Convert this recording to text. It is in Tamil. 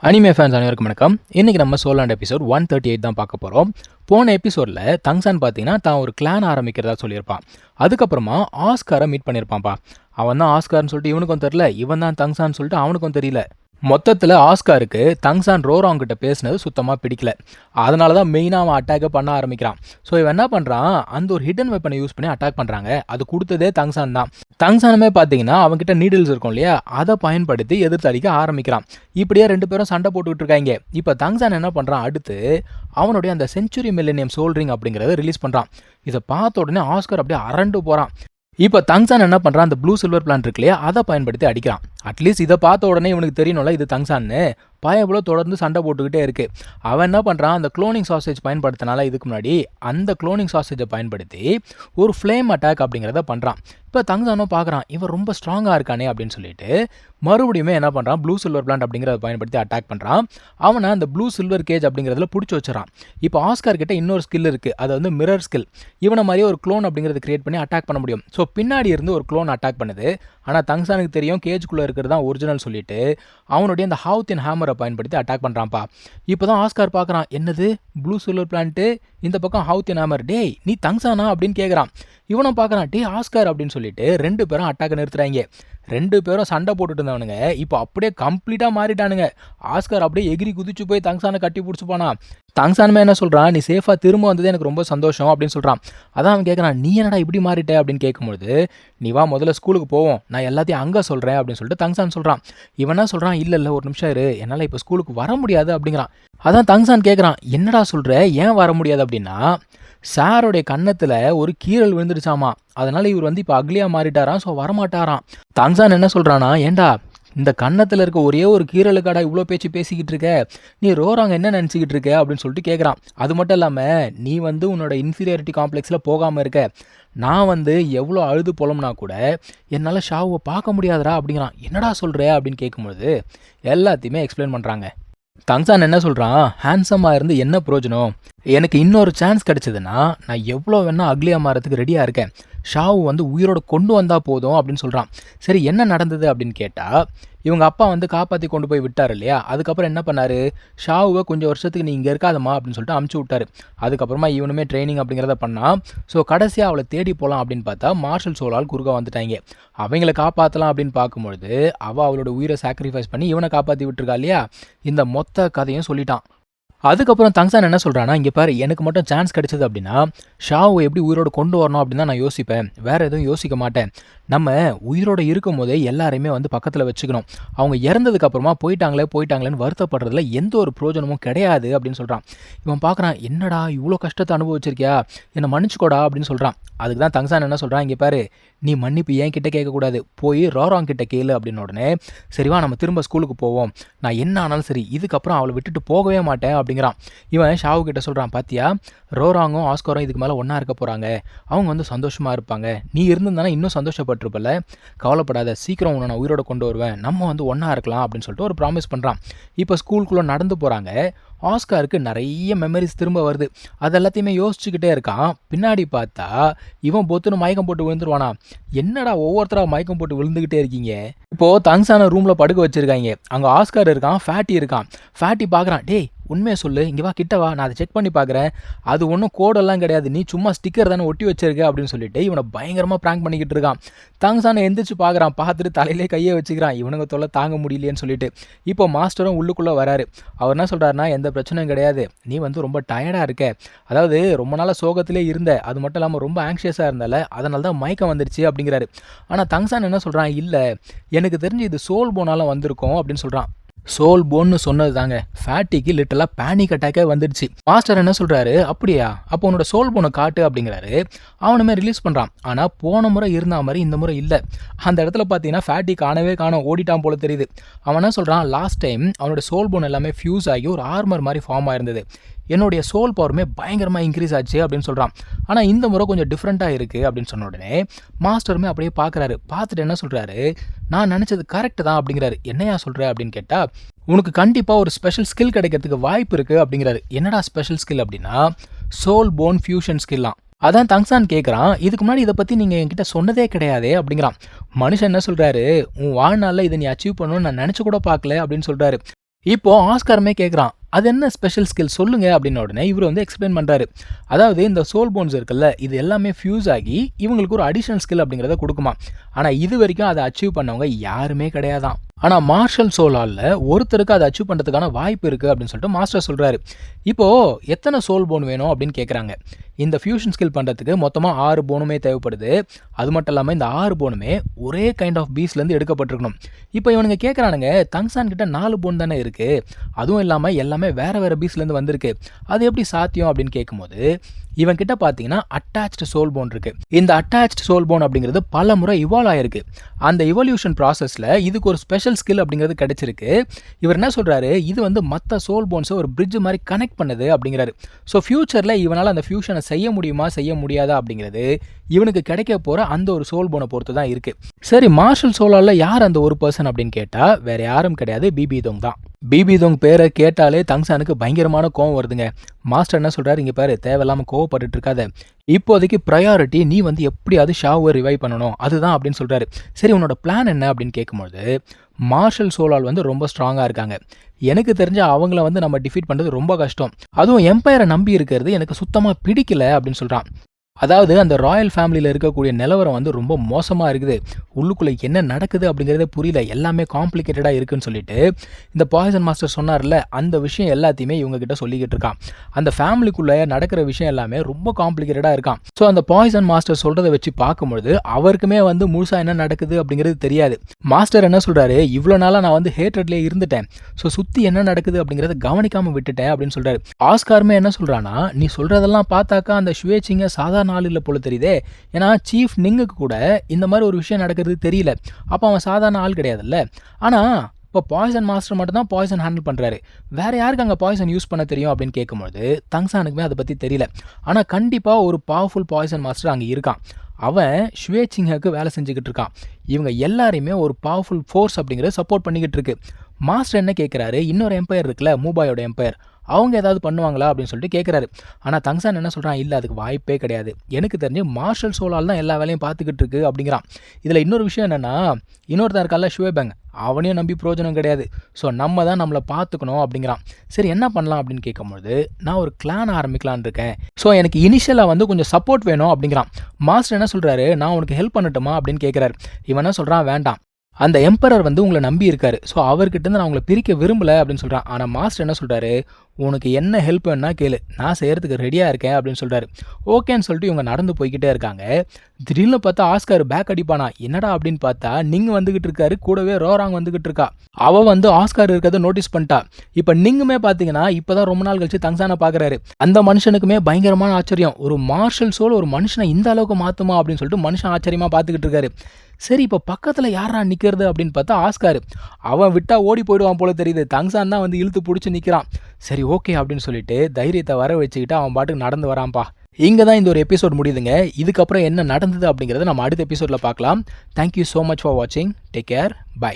அனிமே ஃபேன்ஸ் அனைவருக்கும் வணக்கம். இன்றைக்கி நம்ம சோலாண்ட் எபிசோட் 138 தான் பார்க்க போகிறோம். போன எபிசோடில் தங்சான் பார்த்தீங்கன்னா தான் ஒரு கிளான் ஆரம்பிக்கிறதா சொல்லியிருப்பான். அதுக்கப்புறமா ஆஸ்காரை மீட் பண்ணியிருப்பான்ப்பா. அவன் தான் ஆஸ்கார்னு சொல்லிட்டு இவனுக்கும் தெரியல, இவன் தான் தங்சான்னு சொல்லிட்டு அவனுக்கும் தெரியல. மொத்தத்தில் ஆஸ்காருக்கு தங்சான் ரோராங் கிட்ட பேசினது சுத்தமாக பிடிக்கல. அதனால தான் மெயினாக அவன் அட்டாக்கை பண்ண ஆரம்பிக்கிறான். ஸோ இவன் என்ன பண்ணுறான், அந்த ஒரு ஹிடன் வெப்பனை யூஸ் பண்ணி அட்டாக் பண்ணுறாங்க. அது கொடுத்ததே தங்சான் தான். தங்சானுமே பார்த்தீங்கன்னா அவன்கிட்ட நீடில்ஸ் இருக்கும் இல்லையா, அதை பயன்படுத்தி எதிர்த்து அடிக்க ஆரம்பிக்கிறான். இப்படியே ரெண்டு பேரும் சண்டை போட்டுக்கிட்டு இருக்காங்க. இப்போ தங்சான் என்ன பண்ணுறான், அடுத்து அவனுடைய அந்த செஞ்சுரி மில்லேனியம் சோல்ரிங் அப்படிங்கிறத ரிலீஸ் பண்ணுறான். இதை பார்த்த உடனே ஆஸ்கார் அப்படியே அரண்டு போகிறான். இப்போ தங்சான் என்ன பண்ணுறான், அந்த ப்ளூ சில்வர் பிளான்ட் இருக்கு இல்லையா, அதை பயன்படுத்தி அடிக்கிறான். அட்லீஸ்ட் இதை பார்த்த உடனே இவனுக்கு தெரியணும்ல இது தங்சான்னு. பயபுல தொடர்ந்து சண்டை போட்டுக்கிட்டே இருக்குது. அவன் என்ன பண்ணுறான், அந்த குளோனிங் சாசேஜ் பயன்படுத்தினால இதுக்கு முன்னாடி அந்த குளோனிங் சாசேஜை பயன்படுத்தி ஒரு ஃப்ளேம் அட்டாக் அப்படிங்கிறத பண்ணுறான். இப்போ தங்சானும் பார்க்குறான், இவன் ரொம்ப ஸ்ட்ராங்காக இருக்கானே அப்படின்னு சொல்லிட்டு மறுபடியுமே என்ன பண்ணுறான், ப்ளூ சில்வர் பிளான்ட் அப்படிங்கிறத பயன்படுத்தி அட்டாக் பண்ணுறான். அவனை அந்த ப்ளூ சில்வர் கேஜ் அப்படிங்கிறதுல பிடிச்சி வச்சுறான். இப்போ ஆஸ்கார் கிட்ட இன்னொரு ஸ்கில் இருக்குது, அது வந்து மிரர் ஸ்கில். இவனை மாதிரியே ஒரு க்ளோன் அப்படிங்கிறத கிரியேட் பண்ணி அட்டாக் பண்ண முடியும். ஸோ பின்னாடி இருந்து ஒரு க்ளோன் அட்டாக் பண்ணுது. ஆனால் தங்சானுக்கு தெரியும் கேஜுக்குள்ளே இருக்கிறது தான் ஒரிஜினல் சொல்லிட்டு அவனுடைய அந்த ஹவுத்தின் ஹேமரை பயன்படுத்தி அட்டாக் பண்ணுறான்ப்பா. இப்போ தான் ஆஸ்கார் பார்க்குறான், என்னது ப்ளூ சில்வர் பிளான்ட்டு, இந்த பக்கம் ஹவுத்தின் ஹேமர், டேய் நீ தங்சானா அப்படின்னு கேட்குறான். இவனும் பார்க்குறான், டே ஆஸ்கார் அப்படின்னு சொல்லிட்டு ரெண்டு பேரும் அட்டாக்கை நிறுத்துறாங்க. ரெண்டு பேரும் சண்டை போட்டுட்டு இருந்தவனுங்க இப்போ அப்படியே கம்ப்ளீட்டாக மாறிட்டானுங்க. ஆஸ்கார் அப்படியே எகிரி குதிச்சு போய் தங்சானை கட்டி பிடிச்சி போனான். தங்சானுமே என்ன சொல்கிறான், நீ சேஃபாக திரும்ப வந்தது எனக்கு ரொம்ப சந்தோஷம் அப்படின்னு சொல்கிறான். அதான் அவன் கேட்குறான், நீ என்னடா இப்படி மாறிட்ட அப்படின்னு கேட்கும்பொழுது, நீ வா முதல்ல ஸ்கூலுக்கு போவோம், நான் எல்லாத்தையும் அங்கே சொல்கிறேன் அப்படின்னு சொல்லிட்டு தங்சான் சொல்கிறான். இவன் என்ன சொல்கிறான், இல்லை ஒரு நிமிஷம் இரு, என்னால் இப்போ ஸ்கூலுக்கு வர முடியாது அப்படிங்கிறான். அதான் தங்சான் கேட்குறான், என்னடா சொல்கிற, ஏன் வர முடியாது அப்படின்னா, சாரோடைய கன்னத்தில் ஒரு கீரல் விழுந்துடுச்சாமா, அதனால் இவர் வந்து இப்போ அக்லியாக மாறிட்டாராம், ஸோ வரமாட்டாராம். தங்சான் என்ன சொல்கிறானா, ஏண்டா இந்த கன்னத்தில் இருக்க ஒரே ஒரு கீரலுக்காடா இவ்வளோ பேச்சு பேசிக்கிட்டு இருக்க, நீ ரோராங்க என்ன நினச்சிக்கிட்டு இருக்க அப்படின்னு சொல்லிட்டு கேட்குறான். அது மட்டும் இல்லாமல் நீ வந்து உன்னோட இன்ஃபீரியாரிட்டி காம்ப்ளெக்ஸில் போகாமல் இருக்க, நான் வந்து எவ்வளோ அழுது போலம்னா கூட என்னால் ஷாவை பார்க்க முடியாதரா அப்படிங்கிறான். என்னடா சொல்கிற அப்படின்னு கேட்கும்பொழுது எல்லாத்தையுமே எக்ஸ்பிளைன் பண்ணுறாங்க. தங்சான் என்ன சொல்கிறான், ஹேண்ட்ஸமாக இருந்து என்ன பிரயோஜனம், எனக்கு இன்னொரு சான்ஸ் கிடச்சிதுன்னா நான் எவ்வளோ வேணால் அக்லியாக மாறதுக்கு ரெடியாக இருக்கேன், ஷாவு வந்து உயிரோடு கொண்டு வந்தால் போதும் அப்படின்னு சொல்கிறான். சரி என்ன நடந்தது அப்படின்னு கேட்டால், இவங்க அப்பா வந்து காப்பாற்றி கொண்டு போய் விட்டார் இல்லையா, அதுக்கப்புறம் என்ன பண்ணார், ஷாவை கொஞ்சம் வருஷத்துக்கு நீ இங்கே இருக்காதம்மா அப்படின்னு சொல்லிட்டு அமுச்சு விட்டார். அதுக்கப்புறமா இவனுமே ட்ரைனிங் அப்படிங்கிறத பண்ணான். ஸோ கடைசியாக அவளை தேடி போகலாம் அப்படின்னு பார்த்தா மார்ஷல் சோலால் குறுக்க வந்துட்டாங்க. அவங்கள காப்பாற்றலாம் அப்படின்னு பார்க்கும்பொழுது அவளோட உயிரை சாக்ரிஃபைஸ் பண்ணி இவனை காப்பாற்றி விட்டுருக்கா இல்லையா, இந்த மொத்த கதையும் சொல்லிட்டான். அதுக்கப்புறம் தங்சான் என்ன சொல்கிறான்னா, இங்கே பாரு, எனக்கு மட்டும் சான்ஸ் கிடைச்சது அப்படின்னா ஷாவை எப்படி உயிரோடு கொண்டு வரணும் அப்படின்னு தான் நான் யோசிப்பேன், வேறு எதுவும் யோசிக்க மாட்டேன். நம்ம உயிரோடு இருக்கும் போதே எல்லாரையுமே வந்து பக்கத்தில் வச்சுக்கணும். அவங்க இறந்ததுக்கப்புறமா போயிட்டாங்களேன்னு வருத்தப்படுறதுல எந்த ஒரு பிரயோஜனமும் கிடையாது அப்படின்னு சொல்கிறான். இவன் பார்க்குறான், என்னடா இவ்வளோ கஷ்டத்தை அனுபவிச்சிருக்கியா, என்னை மன்னிச்சுக்கோடா அப்படின்னு சொல்கிறான். அதுக்கு தான் தங்சான் என்ன சொல்கிறான், இங்கே பாரு, நீ மன்னிப்பு ஏன் கிட்டே கேட்கக்கூடாது, போய் ரோராங் கிட்ட கேளு அப்படின்னு உடனே, சரிவா நம்ம திரும்ப ஸ்கூலுக்கு போவோம், நான் என்ன ஆனாலும் சரி இதுக்கப்புறம் அவளை விட்டுட்டு போகவே மாட்டேன் அப்படிங்கிறான். இவன் ஷாவு கிட்ட சொல்கிறான், பாத்தியா ரோராங்கும் ஆஸ்காரும் இதுக்கு மேலே ஒன்றா இருக்க போகிறாங்க, அவங்க வந்து சந்தோஷமாக இருப்பாங்க, நீ இருந்திருந்தானே இன்னும் சந்தோஷப்பட்டிருப்பல, கவலைப்படாத, சீக்கிரம் உன்னை நான் உயிரோட கொண்டு வருவேன், நம்ம வந்து ஒன்றா இருக்கலாம் அப்படின்னு சொல்லிட்டு ஒரு ப்ராமிஸ் பண்ணுறான். இப்போ ஸ்கூலுக்குள்ளே நடந்து போகிறாங்க. ஆஸ்காருக்கு நிறைய மெமரிஸ் திரும்ப வருது. அது எல்லாத்தையுமே யோசிச்சுக்கிட்டே இருக்கான். பின்னாடி பார்த்தா இவன் பொத்துன்னு மயக்கம் போட்டு விழுந்துருவானா. என்னடா ஒவ்வொருத்தராக மயக்கம் போட்டு விழுந்துக்கிட்டே இருக்கீங்க. இப்போது தங்சான ரூமில் படுக்க வச்சுருக்காங்க. அங்கே ஆஸ்கார் இருக்கான், ஃபேட்டி இருக்கான். ஃபேட்டி பார்க்குறான், டேய் உண்மையை சொல்லு, இங்கே வா கிட்ட வா, நான் அதை செக் பண்ணி பார்க்குறேன், அது ஒன்றும் கோடெல்லாம் கிடையாது, நீ சும்மா ஸ்டிக்கர் தானே ஒட்டி வச்சிருக்க அப்படின்னு சொல்லிட்டு இவனை பயங்கரமாக ப்ராங்க் பண்ணிக்கிட்டு இருக்கான். தங்சானை எந்திரிச்சு பார்க்குறான், பார்த்துட்டு தலையிலே கையை வச்சுக்கிறான், இவனுங்க தொல்லை தாங்க முடியலையேன்னு சொல்லிட்டு. இப்போ மாஸ்டரும் உள்ளுக்குள்ளே வராரு. அவர் என்ன சொல்கிறாருன்னா, எந்த பிரச்சனையும் கிடையாது, நீ வந்து ரொம்ப டயர்டாக இருக்க, அதாவது ரொம்ப நாளாக சோகத்திலே இருந்த, அது மட்டும் இல்லாமல் ரொம்ப ஆங்ஷியஸாக இருந்தால அதனால தான் மயக்கம் வந்துருச்சு அப்படிங்கிறாரு. ஆனால் தங்சான் என்ன சொல்கிறான், இல்லை எனக்கு தெரிஞ்சு இது சோல் போனாலும் வந்திருக்கும் அப்படின்னு சொல்கிறான். சோல் போன்னு சொன்னது தாங்க ஃபேட்டிக்கு லிட்டலாக பேனிக் அட்டாக்கே வந்துடுச்சு. மாஸ்டர் என்ன சொல்கிறாரு, அப்படியா, அப்போ உன்னோட சோல் போனை காட்டு அப்படிங்கிறாரு. அவனுமே ரிலீஸ் பண்ணுறான். ஆனால் போன முறை இருந்த மாதிரி இந்த முறை இல்லை. அந்த இடத்துல பார்த்தீங்கன்னா ஃபேட்டி காணோம், ஓடிட்டான் போல தெரியுது. அவன் என்ன சொல்கிறான், லாஸ்ட் டைம் அவனோட சோல் போன் எல்லாமே ஃபியூஸ் ஆகி ஒரு ஆர்மர் மாதிரி ஃபார்ம் ஆயிருந்தது, என்னுடைய சோல் பவருமே பயங்கரமாக இன்க்ரீஸ் ஆச்சு அப்படின்னு சொல்கிறான். ஆனால் இந்த முறை கொஞ்சம் டிஃப்ரெண்ட்டாக இருக்குது அப்படின்னு சொன்ன உடனே மாஸ்டருமே அப்படியே பார்க்குறாரு. பார்த்துட்டு என்ன சொல்கிறாரு, நான் நினச்சது கரெக்டு தான் அப்படிங்கிறாரு. என்னையா சொல்கிற அப்படின்னு கேட்டால், உனக்கு கண்டிப்பாக ஒரு ஸ்பெஷல் ஸ்கில் கிடைக்கிறதுக்கு வாய்ப்பு இருக்குது அப்படிங்கிறாரு. என்னடா ஸ்பெஷல் ஸ்கில் அப்படின்னா, சோல் போன் ஃபியூஷன் ஸ்கில்லாம். அதான் தங்சான் கேட்குறான், இதுக்கு முன்னாடி இதை பற்றி நீங்கள் என்கிட்ட சொன்னதே கிடையாதே அப்படிங்கிறான். மனுஷன் என்ன சொல்கிறாரு, உன் வாழ்நாளில் இதை நீ அச்சீவ் பண்ணணும்னு நான் நினச்சி கூட பார்க்கல அப்படின்னு சொல்கிறாரு. இப்போ ஆஸ்காருமே கேட்குறான், அது என்ன ஸ்பெஷல் ஸ்கில் சொல்லுங்க அப்படின்னு உடனே இவர் வந்து எக்ஸ்பிளைன் பண்ணுறாரு. அதாவது இந்த சோல் போன்ஸ் இருக்குல்ல, இது எல்லாமே ஃபியூஸ் ஆகி இவங்களுக்கு ஒரு அடிஷனல் ஸ்கில் அப்படிங்கிறத கொடுக்குமா. ஆனால் இது வரைக்கும் அதை அச்சீவ் பண்ணவங்க யாருமே கிடையாதான். ஆனால் மார்ஷல் சோலாலில் ஒருத்தருக்கு அதை அச்சீவ் பண்ணுறதுக்கான வாய்ப்பு இருக்குது அப்படின்னு சொல்லிட்டு மாஸ்டர் சொல்கிறாரு. இப்போது எத்தனை சோல் போன் வேணும் அப்படின்னு கேட்குறாங்க. இந்த ஃபியூஷன் ஸ்கில் பண்ணுறதுக்கு மொத்தமாக 6 போனுமே தேவைப்படுது. அது மட்டும் இல்லாமல் இந்த 6 போனுமே ஒரே கைண்ட் ஆஃப் பீஸ்லேருந்து எடுக்கப்பட்டிருக்கணும். இப்போ இவனுங்க கேட்குறானுங்க, தங்சான் கிட்ட 4 போன் தானே இருக்குது, அதுவும் இல்லாமல் எல்லாமே வேறு வேறு பீஸ்லேருந்து வந்திருக்கு, அது எப்படி சாத்தியம் அப்படின்னு கேட்கும்போது இவன் கிட்ட பார்த்தீங்கன்னா அட்டாச்டு சோல் போன் இருக்குது. இந்த அட்டாச்டு சோல் போன் அப்படிங்கிறது பல முறை இவால்வ் ஆகிருக்கு. அந்த இவல்யூஷன் ப்ராசஸில் இதுக்கு ஒரு ஸ்பெஷல் ஸ்கில் அப்படிங்கிறது கிடைச்சிருக்கு. இவர் என்ன சொல்கிறாரு, இது வந்து மற்ற சோல் போன்ஸை ஒரு பிரிட்ஜ் மாதிரி கனெக்ட் பண்ணுது அப்படிங்கிறாரு. ஸோ ஃபியூச்சரில் இவனால் அந்த ஃபியூஷனை செய்ய முடியுமா செய்ய முடியாதா அப்படிங்கிறது இவனுக்கு கிடைக்க போகிற அந்த ஒரு சோல் போனை பொறுத்து தான் இருக்குது. சரி, மார்ஷல் சோலாலில் யார் அந்த ஒரு பர்சன் அப்படின்னு கேட்டால் வேறு யாரும் கிடையாது, பிபி தோங் தான். பிபி தோங் பேரை கேட்டாலே தங்சானுக்கு பயங்கரமான கோவம் வருதுங்க. மாஸ்டர் என்ன சொல்கிறாரு, இங்கே பாரு, தேவையில்லாமல் கோவப்பட்டு இருக்காத, இப்போதைக்கு ப்ரையாரிட்டி நீ வந்து எப்படியாவது ஷாவை ரிவைவ் பண்ணணும் அதுதான் அப்படின்னு சொல்கிறாரு. சரி, உன்னோட பிளான் என்ன அப்படின்னு கேட்கும்போது மார்ஷல் சோலால் வந்து ரொம்ப ஸ்ட்ராங்காக இருக்காங்க. எனக்கு தெரிஞ்ச அவங்கள வந்து நம்ம டிஃபீட் பண்ணுறது ரொம்ப கஷ்டம், அதுவும் எம்பையரை நம்பி இருக்கிறது எனக்கு சுத்தமாக பிடிக்கல அப்படின்னு சொல்கிறான். அதாவது அந்த ராயல் ஃபேமிலியில் இருக்கக்கூடிய நிலவரம் வந்து ரொம்ப மோசமாக இருக்குது, உள்ளுக்குள்ளே என்ன நடக்குது அப்படிங்கிறதே புரியல, எல்லாமே காம்ப்ளிகேட்டடாக இருக்குன்னு சொல்லிட்டு இந்த பாய்சன் மாஸ்டர் சொன்னார்ல, அந்த விஷயம் எல்லாத்தையுமே இவங்ககிட்ட சொல்லிக்கிட்டு இருக்கான். அந்த ஃபேமிலிக்குள்ளே நடக்கிற விஷயம் எல்லாமே ரொம்ப காம்ப்ளிகேட்டடாக இருக்கான். ஸோ அந்த பாய்சன் மாஸ்டர் சொல்கிறத வச்சு பார்க்கும்பொழுது அவருக்குமே வந்து முழுசாக என்ன நடக்குது அப்படிங்கிறது தெரியாது. மாஸ்டர் என்ன சொல்கிறாரு, இவ்வளோ நாளாக நான் வந்து ஹேட்ரட்லேயே இருந்துட்டேன், ஸோ சுற்றி என்ன நடக்குது அப்படிங்கிறத கவனிக்காமல் விட்டுட்டேன் அப்படின்னு சொல்கிறாரு. ஆஸ்காருமே என்ன சொல்கிறான்னா, நீ சொல்கிறதெல்லாம் பார்த்தாக்கா அந்த ஷுவேச்சிங்கை சாதாரண ஆள் இல்லை போல தெரியுதே, ஏன்னா சீஃப் நிங்குக்கு கூட இந்த மாதிரி ஒரு விஷயம் நடக்கிறது தெரியல, அப்போ அவன் சாதாரண ஆள் கிடையாதுல்ல. ஆனால் இப்போ பாய்சன் மாஸ்டர் மட்டும் தான் பாய்சன் ஹேண்டில் பண்ணுறாரு, வேறு யாருக்கு அங்கே பாய்சன் யூஸ் பண்ண தெரியும் அப்படின்னு கேட்கும்போது தங்சானுக்குமே அதை பற்றி தெரியல. ஆனால் கண்டிப்பாக ஒரு பவர்ஃபுல் பாய்சன் மாஸ்டர் அங்கே இருக்கான், அவன் ஷுவேச்சிங்க்கு வேலை செஞ்சுக்கிட்டு இருக்கான். இவங்க எல்லாரையுமே ஒரு பவர்ஃபுல் ஃபோர்ஸ் அப்படிங்கிறத சப்போர்ட் பண்ணிக்கிட்டு இருக்கு. மாஸ்டர் என்ன கேட்குறாரு, இன்னொரு எம்பையர் இருக்குல்ல, மூபாயோட எம்பையர், அவங்க ஏதாவது பண்ணுவாங்களா அப்படின்னு சொல்லிட்டு கேட்குறாரு. ஆனால் தங்சான் என்ன சொல்கிறான், இல்லை அதுக்கு வாய்ப்பே கிடையாது, எனக்கு தெரிஞ்சு மார்ஷல் சோலால் தான் எல்லா வேலையும் பார்த்துக்கிட்டு இருக்கு அப்படிங்கிறான். இதில் இன்னொரு விஷயம் என்னென்னா, இன்னொருத்தன் இருக்கால ஷுவேபேங், அவனையும் நம்பி பிரயோஜனம் கிடையாது, ஸோ நம்ம தான் நம்மளை பார்த்துக்கணும் அப்படிங்கிறான். சரி, என்ன பண்ணலாம் அப்படின்னு கேட்கும்போது நான் ஒரு கிளான் ஆரம்பிக்கலான் இருக்கேன், ஸோ எனக்கு இனிஷியலாக வந்து கொஞ்சம் சப்போர்ட் வேணும் அப்படிங்கிறான். மாஸ்டர் என்ன சொல்கிறாரு, நான் உனக்கு ஹெல்ப் பண்ணட்டுமா அப்படின்னு கேட்குறாரு. இவன் என்ன சொல்கிறான், வேண்டாம், அந்த எம்பரர் வந்து உங்களை நம்பி இருக்காரு, ஸோ அவர்கிட்டருந்து நான் உங்களை பிரிக்க விரும்பலை அப்படின்னு சொல்கிறான். ஆனால் மாஸ்டர் என்ன சொல்கிறாரு, உனக்கு என்ன ஹெல்ப் வேணுன்னா கேளு, நான் செய்கிறதுக்கு ரெடியாக இருக்கேன் அப்படின்னு சொல்கிறாரு. ஓகேன்னு சொல்லிட்டு இவங்க நடந்து போய்கிட்டே இருக்காங்க. திடீர்னு பார்த்தா ஆஸ்கார் பேக் அடிப்பானா, என்னடா அப்படின்னு பார்த்தா நீங்கள் வந்துக்கிட்டு இருக்காரு, கூடவே ரோராங் வந்துக்கிட்டு இருக்கா. அவள் வந்து ஆஸ்கார் இருக்கிறத நோட்டீஸ் பண்ணிட்டா. இப்போ நீங்குமே பார்த்தீங்கன்னா இப்போ தான் ரொம்ப நாள் கழிச்சு தங்சானை பார்க்குறாரு. அந்த மனுஷனுக்குமே பயங்கரமான ஆச்சரியம், ஒரு மார்ஷல் சோல் ஒரு மனுஷனை இந்த அளவுக்கு மாற்றுமா அப்படின்னு சொல்லிட்டு மனுஷன் ஆச்சரியமாக பார்த்துக்கிட்டு இருக்காரு. சரி, இப்போ பக்கத்தில் யாரா நிற்கிறது அப்படின்னு பார்த்தா ஆஸ்கார், அவன் விட்டா ஓடி போயிடுவான் போல தெரியுது, தங்சான் தான் வந்து இழுத்து பிடிச்சி நிற்கிறான். சரி ஓகே அப்படின்னு சொல்லிட்டு தைரியத்தை வர வச்சுக்கிட்டு அவன் பாட்டுக்கு நடந்து வரான்ப்பா. இங்கே தான் இந்த ஒரு எபிசோட் முடியுதுங்க. இதுக்கப்புறம் என்ன நடந்தது அப்படிங்கிறத நம்ம அடுத்த எபிசோடில் பார்க்கலாம். தேங்க்யூ ஸோ மச் ஃபார் வாட்சிங். Take care, by.